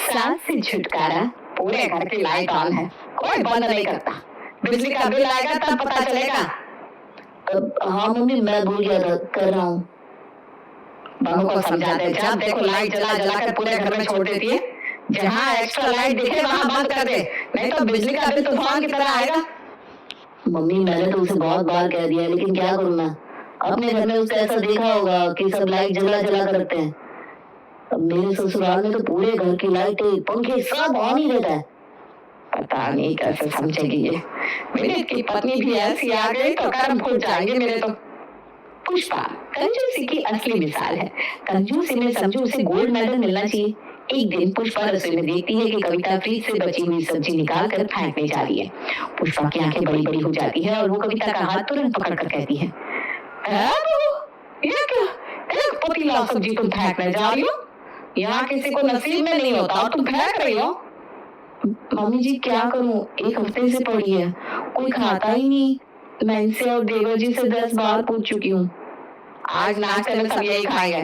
सांस से छुटकारा, पूरे घर की लाइट ऑन है, कोई बंद नहीं करता। बिजली का बिल आएगा तब पता चलेगा। हाँ मम्मी, मैं भूल गया था, कर रहा हूँ। बहू को समझा दे, जब देखो लाइट जला जला कर पूरे घर में छोड़ देती है। जहाँ एक्स्ट्रा लाइट दिखे वहाँ बंद कर दे, नहीं तो बिजली का बिल तूफान की तरह आएगा। मम्मी, मैंने तो उसे बहुत बार कह दिया, लेकिन क्या करूँ मैं? अपने घर में उसने ऐसा देखा होगा कि सब लाइट जला जला कर रखते हैं। अब मेरे ससुराल में तो पूरे घर की लाइटें, पंखे सब ऑन ही रहता है। पता नहीं कैसे समझेगी ये। विनीत की पत्नी भी ऐसी आ गई तो कर्म फूट जाएंगे मेरे तो। पुष्पा कंजूसी की असली मिसाल है। कंजूसी में समझो उसे गोल्ड मेडल मिलना चाहिए। एक दिन पुष्पा रसोई में देखती है कि कविता फ्रिज से बची हुई सब्जी निकाल कर फेंकने जा रही है। पुष्पा की आंखें बड़ी बड़ी हो जाती है और वो कविता का हाथ तुरंत पकड़ कर कहती है, ये क्या, एक पतीला सब्जी तुम फेंकने जा रही हो? यहाँ किसी को नसीब में नहीं होता और तुम फेंक रही हो। मम्मी जी, क्या करूं, एक हफ्ते से पड़ी है, कोई खाता ही नहीं। मैं इनसे और देवर जी से 10 बार पूछ चुकी हूँ। आज नाश्ते में सब यही खाएंगे।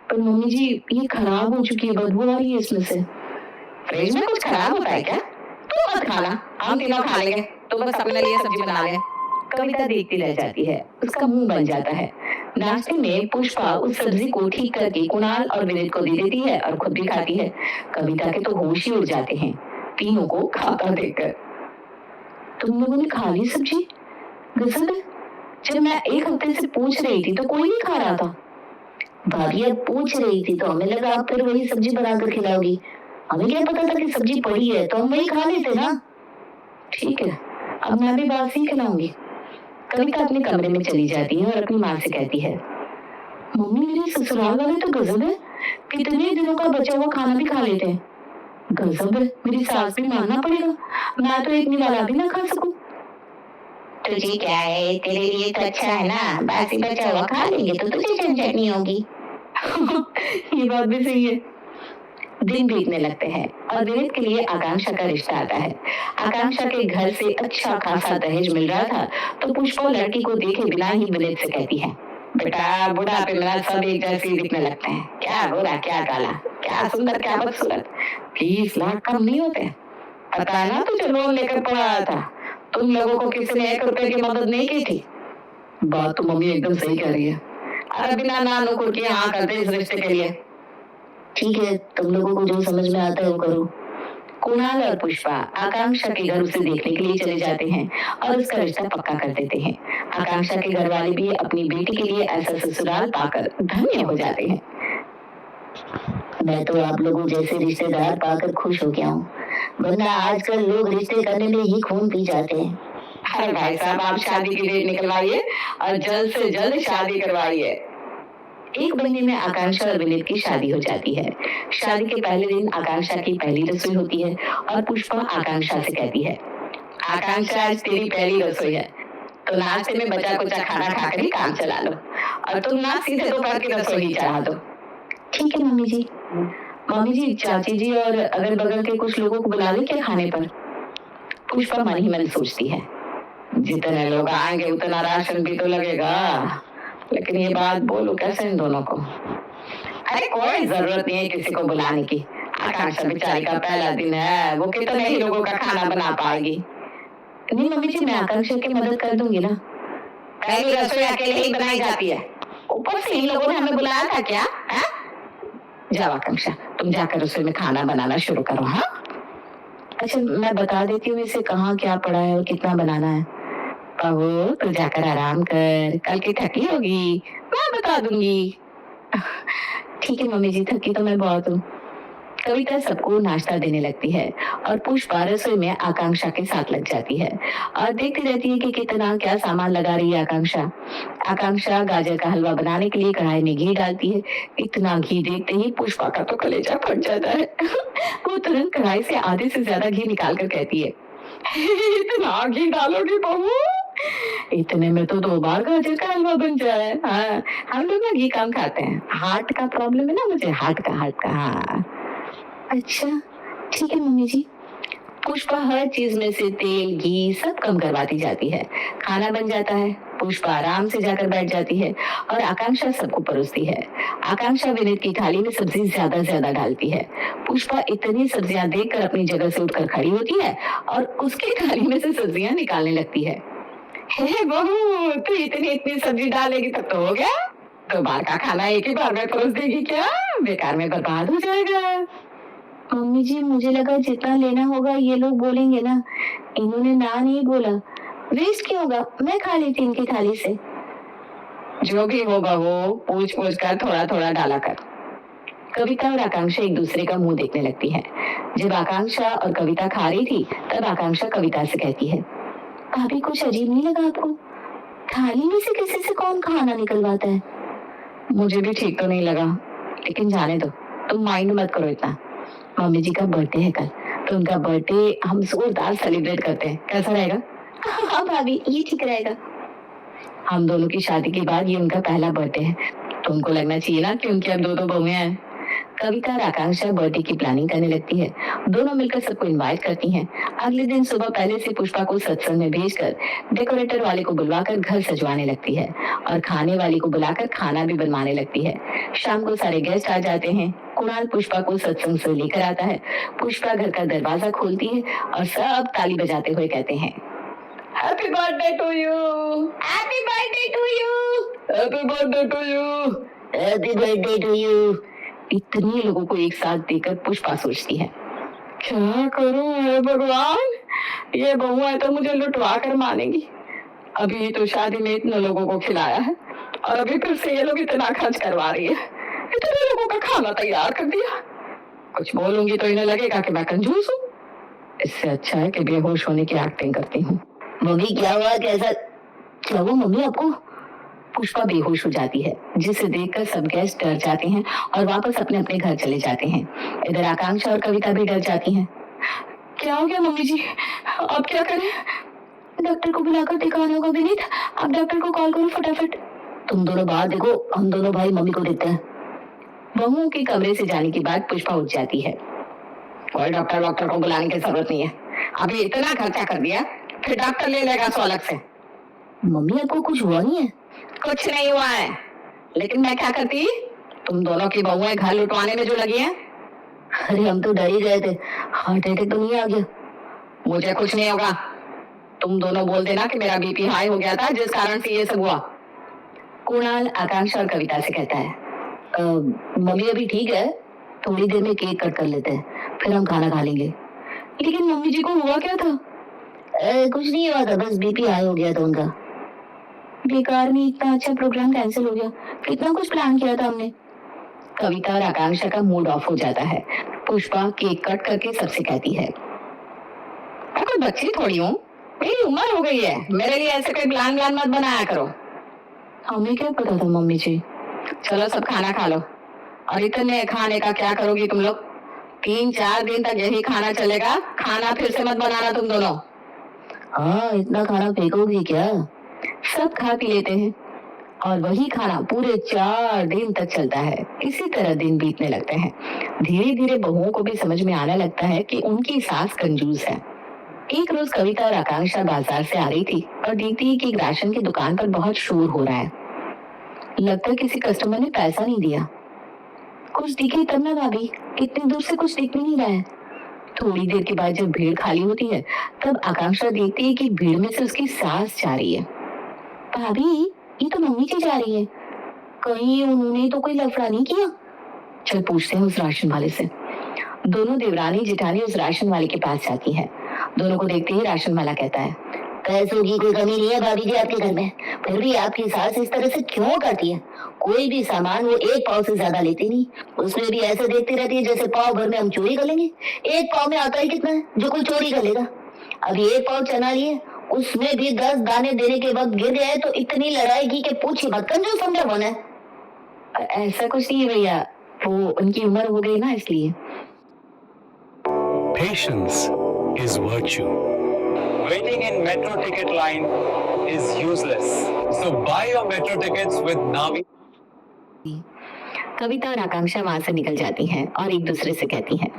पर मम्मी जी, ये खराब हो चुकी है, बदबू आ रही है इसमें से। फ्रिज में कुछ खराब होता है क्या? तुम मत खाना, हम तीनों खा लेंगे, तुम बस अपने लिए सब्जी बना ले। कविता देखती रह जाती है, उसका मुंह बन जाता है। नाश्ते में पुष्पा उस सब्जी को ठीक करके कुणाल और विनीत को दे देती है और खुद भी खाती है। कविता के तो होश ही उड़ जाते हैं तीनों को खाता देखकर। तुम लोगों ने खा ली सब्जी? गजब है, जब मैं एक हफ्ते से पूछ रही थी तो कोई नहीं खा रहा था। भाभी अब पूछ रही थी तो हमें लगा आप फिर वही सब्जी बनाकर खिलाओगी। हमें क्या पता था कि सब्जी पड़ी है, तो हम वही खा लेते ना। ठीक है, अब मैं भी बासी खिलाऊंगी। कविता अपने कमरे में चली जाती है और अपनी माँ से कहती है, मम्मी, मेरे ससुराल वाले तो गजब है, कितने दिनों का बचा हुआ खाना भी खा लेते हैं। गजब है, मेरी सास भी मानना पड़ेगा, मैं तो एक निवाला भी ना खा सकूं। तुझे क्या है, तेरे लिए तो अच्छा है ना, बासी बचा हुआ खा लेंगे तो तुझे झंझट नहीं होगी। ये बात भी सही है। दिन बीतने लगते हैं और विनीत के लिए आकांक्षा का रिश्ता आता है। आकांक्षा के घर से अच्छा खासा दहेज मिल रहा था तो पुष्पा लड़की को देखे बिना ही विनीत से कहती है, बेटा बुढ़ापे में सब एक जैसे ही दिखने लगते हैं, क्या गोरा क्या काला, क्या सुंदर क्या बदसूरत, 20 लाख कम नहीं होते। पता है ना तुझे लोन लेकर पढ़ाया था, तुम लोगों को किसी ने 1 रुपए की मदद नहीं की थी। बात तो मम्मी एकदम सही कह रही है। अरे बिना नानू को किया हाँ करते इस रिश्ते के लिए। ठीक है, तुम लोगों को जो समझ में आता है वो करो। कुणाल और पुष्पा आकांक्षा के घर उसे देखने के लिए चले जाते हैं और उसका रिश्ता पक्का कर देते हैं। आकांक्षा के घर वाले भी अपनी बेटी के लिए ऐसा ससुराल पाकर धन्य हो जाते हैं। मैं तो आप लोगों जैसे रिश्तेदार पाकर खुश हो गया हूँ, वरना आजकल लोग रिश्ते करने में ही खून पी जाते हैं। अरे भाई साहब, आप शादी की डेट निकलवाइए और जल्द से जल्द शादी करवाइए। 1 महीने में आकांक्षा और विनीत की शादी हो जाती है। शादी के पहले दिन आकांक्षा की पहली रसोई होती है और पुष्पा आकांक्षा से कहती है, आकांक्षा आज तेरी पहली रसोई है, तो नाश्ते में बचा कुचा खाना खाकर ही काम चला लो और तुम ना सीधे दोपहर की रसोई ही चढ़ा दो। ठीक है मम्मी जी। मम्मी जी, चाची जी और अगल बगल के कुछ लोगों को बुला ले क्या खाने पर? पुष्पा मन ही मन सोचती है, जितने लोग आएंगे उतना राशन भी तो लगेगा, लेकिन ये बात बोलूं कैसे इन दोनों को? अरे कोई जरूरत नहीं है किसी को बुलाने की, आकांक्षा बेचारी का पहला दिन है, वो कितने ही लोगों का खाना बना पाएगी। नहीं मम्मी जी, मैं आकांक्षा की मदद कर दूंगी ना। पहली रसोई अकेले ही बनाई जाती है, ऊपर से इन लोगों ने हमें बुलाया था क्या? जाओ आकांक्षा, तुम जाकर रसोई में खाना बनाना शुरू करो। हाँ अच्छा, मैं बता देती हूँ इसे कहाँ क्या पड़ा है और कितना बनाना है। बहू तू जाकर आराम कर, कल की थकी होगी, मैं बता दूंगी। ठीक है मम्मी जी, थकी तो मैं बहुत हूँ। कविता सबको नाश्ता देने लगती है और पुष्पा रसोई में आकांक्षा के साथ लग जाती है और देखती रहती है कि कितना क्या सामान लगा रही है आकांक्षा। आकांक्षा गाजर का हलवा बनाने के लिए कढ़ाई में घी डालती है। इतना घी देखते ही पुष्पा का तो कलेजा फट जाता है। वो तुरंत कढ़ाई से आधे से ज्यादा घी निकाल कर कहती है, इतना घी डालोगी बहू? इतने में तो 2 बार गाजर का हलवा बन जाए। हाँ, हम लोग ना घी कम खाते हैं, हार्ट का प्रॉब्लम है ना मुझे, हार्ट का। हाँ अच्छा ठीक है मम्मी जी। पुष्पा हर चीज में से तेल घी सब कम करवाती जाती है। खाना बन जाता है, पुष्पा आराम से जाकर बैठ जाती है और आकांक्षा सबको परोसती है। आकांक्षा विनीत की थाली में सब्जी ज्यादा ज्यादा डालती है। पुष्पा इतनी सब्जियां देखकर अपनी जगह से उठकर खड़ी होती है और उसकी थाली में से सब्जियां निकालने लगती है। हे बहू, तू इतनी इतनी सब्जी डालेगी तब तो हो गया। 2 बार का खाना एक ही बार में परोस देगी क्या? बेकार में बर्बाद हो जाएगा। मम्मी जी, मुझे लगा जितना लेना होगा ये लोग बोलेंगे ना, इन्होंने ना नहीं बोला। वेस्ट क्यों होगा, मैं खा लेती इनकी थाली से। जो भी होगा वो पूछ पूछ कर थोड़ा थोड़ा डाला कर। कविता और आकांक्षा एक दूसरे का मुंह देखने लगती है। जब आकांक्षा और कविता खा रही थी तब आकांक्षा कविता से कहती है, भाभी कुछ अजीब नहीं लगा आपको? थाली में से किसी से कौन खाना निकलवाता है? मुझे भी ठीक तो नहीं लगा, लेकिन जाने दो, तुम माइंड मत करो इतना। मम्मी जी का बर्थडे है कल, तो उनका बर्थडे हम जोरदार सेलिब्रेट करते हैं, कैसा रहेगा? हाँ भाभी, ये ठीक रहेगा। हम दोनों की शादी के बाद ये उनका पहला बर्थडे है, तो उनको लगना चाहिए ना कि उनकी अब 2 बहुएं हैं। कविता और आकांक्षा बर्थडे की प्लानिंग करने लगती है। दोनों मिलकर सबको इनवाइट करती हैं। अगले दिन सुबह पहले से पुष्पा को सत्संग में भेजकर डेकोरेटर वाले को बुलवाकर घर सजवाने लगती है और खाने वाली को बुलाकर खाना भी बनवाने लगती है। शाम को सारे गेस्ट आ जाते हैं। कुणाल पुष्पा को सत्संग से लेकर आता है। पुष्पा घर का दरवाजा खोलती है और सब ताली बजाते हुए कहते हैं, happy birthday to you, happy birthday to you, happy birthday to you, happy birthday to you. इतने लोगों को एक साथ देखकर पुष्पा सोचती है, क्या करूं हे भगवान, ये बहुएं तो मुझे लुटवा कर मानेगी। अभी तो शादी में इतने लोगों को खिलाया है और अभी फिर से ये लोग इतना खर्च करवा रही है। इतने लोगों का खाना तैयार कर दिया। कुछ बोलूंगी तो इन्हें लगेगा कि मैं कंजूस हूँ। इससे अच्छा है कि बेहोश होने की एक्टिंग करती हूँ। मम्मी क्या हुआ, कैसा क्या हुआ मम्मी आपको? पुष्पा बेहोश हो जाती है, जिसे देखकर सब गेस्ट डर जाते हैं और वापस अपने अपने घर चले जाते हैं। इधर आकांक्षा और कविता भी डर जाती हैं। क्या हो गया मम्मी जी, अब क्या करें? डॉक्टर को बुलाकर दिखाना होगा विनीत, आप डॉक्टर को कॉल करो फटाफट। तुम दोनों बाहर देखो, हम दोनों भाई मम्मी को देखते हैं। बहुओं के कमरे से जाने के बाद पुष्पा उठ जाती है। कोई डॉक्टर को बुलाने की जरूरत नहीं है, अभी इतना खर्चा कर दिया, फिर डॉक्टर ले लेगा 100 अलग से। मम्मी आपको कुछ हुआ नहीं है? कुछ नहीं हुआ है, लेकिन मैं क्या करती, तुम दोनों की बहुएं घर लुटवाने में जो लगी हैं। अरे हम तो डर ही गए थे, हार्ट अटैक तो नहीं आ गया? मुझे कुछ नहीं होगा, तुम दोनों बोल देना कि मेरा बीपी हाई हो गया था जिस कारण से ये सब हुआ। कुणाल आकांक्षा और कविता से कहता है, मम्मी अभी ठीक है, थोड़ी देर में केक कट कर लेते हैं, फिर हम खाना खा लेंगे। लेकिन मम्मी जी को हुआ क्या था? कुछ नहीं हुआ था, बस बीपी हाई हो गया था उनका। बेकार में इतना अच्छा प्रोग्राम कैंसिल हो गया, कितना कुछ प्लान किया था हमने। कविता और आकांक्षा का मूड ऑफ हो जाता है। पुष्पा केक कट करके सबसे कहती है, मैं कोई बच्ची थोड़ी हूँ, मेरी उम्र हो गई है, मेरे लिए ऐसे कोई प्लान मत बनाया करो। हमें क्या पता था मम्मी जी। चलो सब खाना खा लो। और इतने खाने का क्या करोगी तुम लोग? 3-4 दिन तक यही खाना चलेगा, खाना फिर से मत बनाना तुम दोनों। हाँ, इतना खाना फेंकोगी क्या? सब खा पी लेते हैं और वही खाना पूरे 4 दिन तक चलता है। इसी तरह दिन बीतने लगते हैं। धीरे धीरे बहुओं को भी समझ में आने लगता है कि उनकी सास कंजूस है। एक रोज कविता और आकांक्षा बाजार से आ रही थी और देखती कि राशन की दुकान पर बहुत शोर हो रहा है। लगता है किसी कस्टमर ने पैसा नहीं दिया। कुछ दिखे तब ना भाभी, इतनी दूर से कुछ दिख नहीं रहा है। थोड़ी देर के बाद जब भीड़ खाली होती है तब आकांक्षा देखती है कि भीड़ में से उसकी सास जा रही है। भाभी, ये तो मम्मी जी जा रही है, कहीं उन्होंने तो कोई लफड़ा नहीं किया? चल पूछते हैं उस राशन वाले से। दोनों देवरानी जेठानी उस राशन वाले के पास जाती हैं। दोनों को देखते ही राशन वाला कहता है, पैसों की कोई कमी नहीं है भाभी जी आपके घर में, फिर भी आपकी सास इस तरह से क्यों करती है? कोई भी सामान वो 1 पाव से ज्यादा लेती नहीं, उसमें भी ऐसे देखती रहती है जैसे पाव भर में हम चोरी कर लेंगे। 1 पाव में आता ही कितना है जो कोई चोरी कर लेगा? अभी 1 पाव चना लिए, उसमें भी 10 दाने देने के वक्त गिर गए तो इतनी लड़ाई की कि पूछी मत, कंजूस समझा कौन है? ऐसा कुछ नहीं है भैया, वो उनकी उम्र हो गई ना इसलिए। Patience is virtue. Waiting in metro ticket line is useless. So buy your metro tickets with Navi. कविता और आकांक्षा वहां से निकल जाती हैं और एक दूसरे से कहती हैं,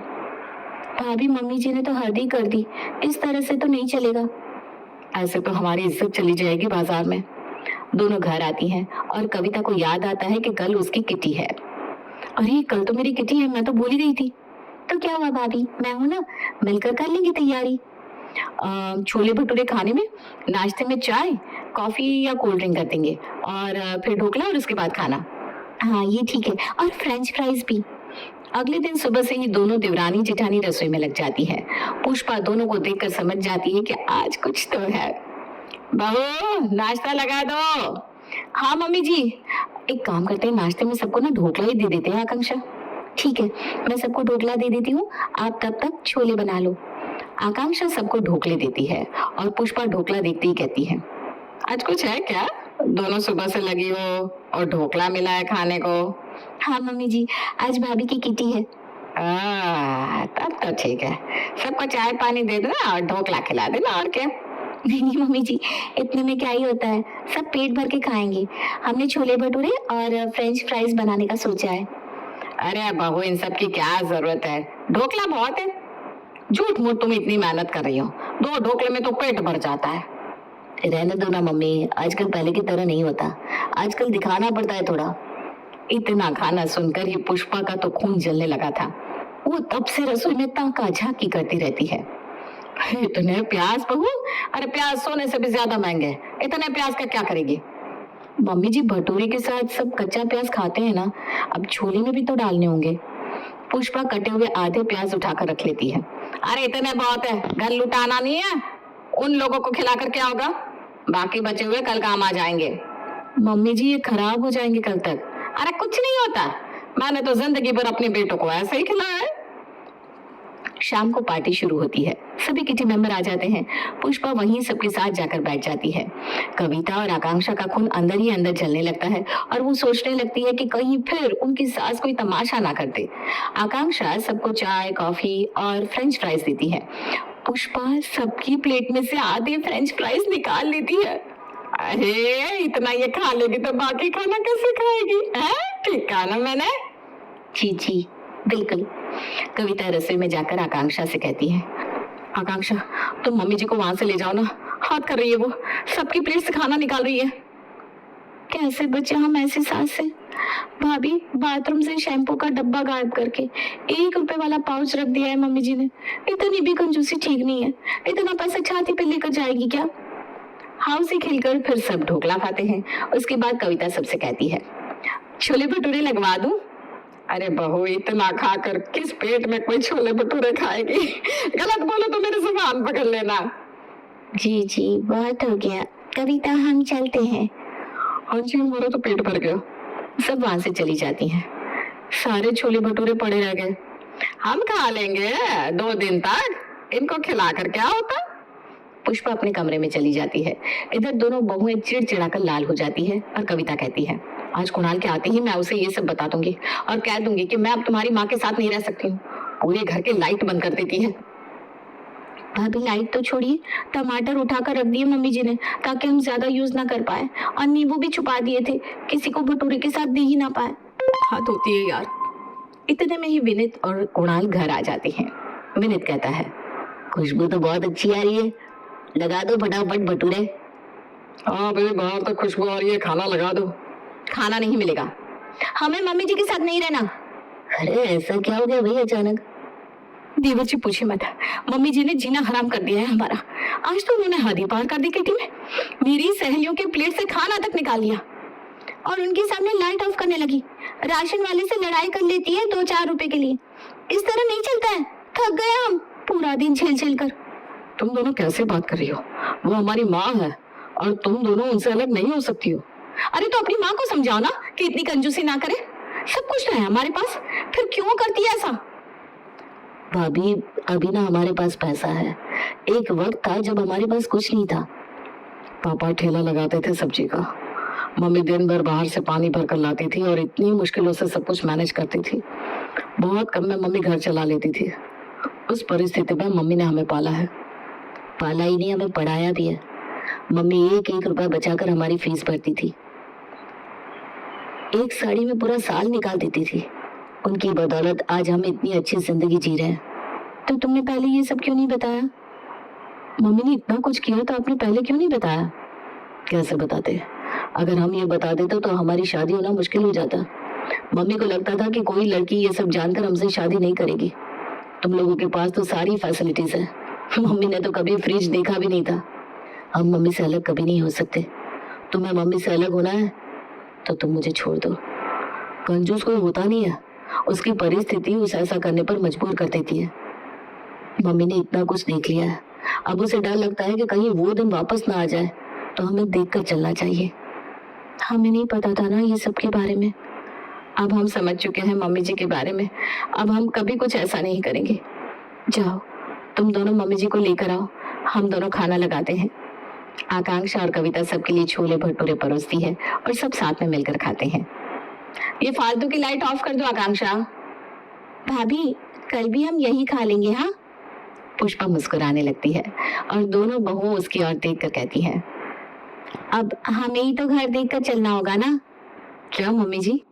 भाभी मम्मी जी ने तो हद ही कर दी, इस तरह से तो नहीं चलेगा। ऐसे तो हमारी इज्जत चली जाएगी बाजार में। दोनों घर आती हैं और कविता को याद आता है कि कल उसकी किटी है। अरे कल तो मेरी किटी है, मैं तो भूल ही गई थी। तो क्या हुआ भाभी, मैं हूं ना, मिलकर कर लेंगे तैयारी। छोले भटूरे खाने में, नाश्ते में चाय कॉफी या कोल्ड ड्रिंक कर देंगे और फिर ढोकला और उसके बाद खाना। हाँ ये ठीक है, और फ्रेंच फ्राइज भी। अगले दिन सुबह से ही दोनों देवरानी जेठानी रसोई में लग जाती है। पुष्पा दोनों को देखकर समझ जाती है कि आज कुछ तो है। बहू नाश्ता लगा दो। हाँ मम्मी जी। एक काम करते हैं, नाश्ते में सबको ना ढोकला ही दे देते हैं आकांक्षा। ठीक है, मैं सबको ढोकला दे देती हूँ, आप तब तक छोले बना लो। आकांक्षा सबको ढोकले देती है और पुष्पा ढोकला देखते ही कहती है, आज कुछ है क्या? दोनों सुबह से लगी हो और ढोकला मिला है खाने को। हाँ मम्मी जी, आज भाभी की किटी है। तब तो ठीक है, सबको चाय पानी दे देना और ढोकला खिला देना, और क्या। नहीं मम्मी जी, इतने में क्या ही होता है, सब पेट भर के खाएंगे। हमने छोले भटूरे और फ्रेंच फ्राइज बनाने का सोचा है। अरे बहू इन सब की क्या जरूरत है, ढोकला बहुत है। झूठ मूठ तुम इतनी मेहनत कर रही हो, 2 ढोकले में तो पेट भर जाता है। रहने दो ना मम्मी, आजकल पहले की तरह नहीं होता, आजकल दिखाना पड़ता है थोड़ा। इतना खाना सुनकर ही पुष्पा का तो खून जलने लगा था। वो तब से रसोई में ताका झांकी करती रहती है। इतने प्याज बहू, अरे प्याज सोने से भी ज्यादा महंगे हैं, इतने प्याज का क्या करेगी? मम्मी जी भटूरे के साथ सब कच्चा प्याज खाते हैं ना, अब छोले में भी तो डालने होंगे। पुष्पा कटे हुए आधे प्याज उठाकर रख लेती है। अरे इतने बहुत है, घर लुटाना नहीं है, उन लोगों को खिलाकर क्या होगा, बाकी बचे हुए कल काम आ जाएंगे। मम्मी जी ये खराब हो जाएंगे कल तक। अरे कुछ नहीं होता, मैंने तो जिंदगी भर अपने बेटों को ऐसे ही खिलाया है। शाम को पार्टी शुरू होती है, सभी किटी मेंबर आ जाते हैं। पुष्पा वहीं सबके साथ जाकर बैठ जाती है। कविता और आकांक्षा का खून अंदर ही अंदर जलने लगता है और वो सोचने लगती है कि कहीं फिर उनकी सास कोई तमाशा ना कर दे। आकांक्षा सबको चाय कॉफी और फ्रेंच फ्राइज देती है। पुष्पा सबकी प्लेट में से आधे फ्रेंच फ्राइज निकाल लेती है। अरे इतना ये खा लेगी तो बाकी खाना कैसे खाएगी? ठीक कहा ना मैंने? जी जी बिल्कुल। कविता रसोई में जाकर आकांक्षा से कहती है, आकांक्षा तुम मम्मी जी को वहां से ले जाओ ना, हाथ कर रही है वो, सबकी प्लेट से खाना निकाल रही है। कैसे बचे हम ऐसी सास से? भाभी बाथरूम से शैम्पू का डब्बा गायब करके 1 रुपए वाला पाउच रख दिया है मम्मी जी ने। इतनी भी कंजूसी ठीक नहीं है, इतना पैसा छाती पे लेकर जाएगी क्या? हंसी खिलकर फिर सब ढोकला खाते हैं। उसके बाद कविता सबसे कहती है, छोले भटूरे लगवा दूं? अरे बहू इतना खाकर किस पेट में कोई छोले भटूरे खाएगी? गलत बोलो तो मेरे जुबान पकड़ लेना। जी जी बहुत हो गया, कविता हम चलते हैं। हाँ जी हमारा तो पेट भर गया। सब वहां से चली जाती हैं। सारे छोले भटूरे पड़े रह गए। हम खा लेंगे 2 दिन तक, इनको खिलाकर क्या होता। पुष्पा अपने कमरे में चली जाती है। इधर दोनों बहुएं चिड़चिड़ाकर लाल हो जाती है और कविता कहती है, आज कुणाल के आते ही मैं उसे ये सब बता दूंगी और कह दूंगी कि मैं अब तुम्हारी माँ के साथ नहीं रह सकती हूँ। पूरे घर के लाइट बंद कर देती है। भाभी लाइट तो छोड़िए, टमाटर उठाकर रख दिए मम्मी जी ने ताकि हम ज्यादा यूज ना कर पाए, और नींबू भी छुपा दिए थे, किसी को भटूरे के साथ दे ही ना पाए। हाथ होती है यार। इतने में ही विनित और कुणाल घर आ जाते हैं। विनित कहता है, खुशबू तो बहुत अच्छी आ रही है, लगा दो फटाफट भटूरे। हाँ भाई बाहर तक खुशबू आ रही है, खाना लगा दो। खाना नहीं मिलेगा, हमें मम्मी जी के साथ नहीं रहना। अरे ऐसा क्या हो गया भाई अचानक? देवर जी पूछे मत, मम्मी जी ने जीना हराम कर दिया है हमारा। आज तो उन्होंने हद ही पार कर दी किटी में, मेरी सहेलियों के प्लेट से खाना तक निकाल लिया और उनके सामने लाइट ऑफ करने लगी। राशन वाले से लड़ाई कर लेती है 2-4 रुपए के लिए। इस तरह नहीं चलता है, थक गए हम पूरा दिन झेल झेल कर। तुम दोनों कैसे बात कर रही हो? वो हमारी माँ है और तुम दोनों उनसे अलग नहीं हो सकती हो। अरे तो अपनी माँ को समझाओ ना कि इतनी कंजूसी ना करे, सब कुछ तो है हमारे पास, फिर क्यों करती है ऐसा? भाभी अभी ना हमारे पास पैसा है, एक वक्त था जब हमारे पास कुछ नहीं था। पापा ठेला लगाते थे सब्जी का, मम्मी दिन भर बाहर से पानी भर कर लाती थी और इतनी मुश्किलों से सब कुछ मैनेज करती थी। बहुत कम में मम्मी घर चला लेती थी। उस परिस्थिति में मम्मी ने हमें पाला है। पाला ही नहीं, हमें पढ़ाया भी है। मम्मी 1-1 रुपया बचाकर हमारी फीस भरती थी, एक साड़ी में पूरा साल निकाल देती थी। उनकी बदौलत आज हम इतनी अच्छी जिंदगी जी रहे हैं। तो तुमने पहले ये सब क्यों नहीं बताया? मम्मी ने इतना कुछ किया तो आपने पहले क्यों नहीं बताया? कैसे बताते? अगर हम ये बता देते तो हमारी शादी होना मुश्किल हो जाता। मम्मी को लगता था कि कोई लड़की ये सब जानकर हमसे शादी नहीं करेगी। तुम लोगों के पास तो सारी फैसिलिटीज है। मम्मी ने तो कभी फ्रिज देखा भी नहीं था। हम मम्मी से अलग कभी नहीं हो सकते। तुम्हें मम्मी से अलग होना है तो तुम मुझे छोड़ दो। कंजूस कोई होता नहीं है, उसकी परिस्थिति उसे ऐसा करने पर मजबूर कर देती है। मम्मी ने इतना कुछ देख लिया है, अब उसे डर लगता है कि कहीं वो दिन वापस ना आ जाए, तो हमें देखकर चलना चाहिए। हमें नहीं पता था ना ये सब के बारे में। अब हम समझ चुके हैं मम्मी जी के बारे में। अब हम कभी कुछ ऐसा नहीं करेंगे। जाओ, तुम दोनों मम्मी जी को लेकर आओ, हम दोनों खाना लगाते हैं। आकांक्षा और कविता सबके लिए छोले भटूरे परोसती है और सब साथ में मिलकर खाते हैं। ये फालतू की लाइट ऑफ कर दो आकांक्षा। भाभी, कल भी हम यही खा लेंगे। हाँ, पुष्पा मुस्कुराने लगती है और दोनों बहुओं उसकी ओर देखकर कहती हैं, अब हमें ही तो घर देखकर चलना होगा ना? क्या मम्मी जी?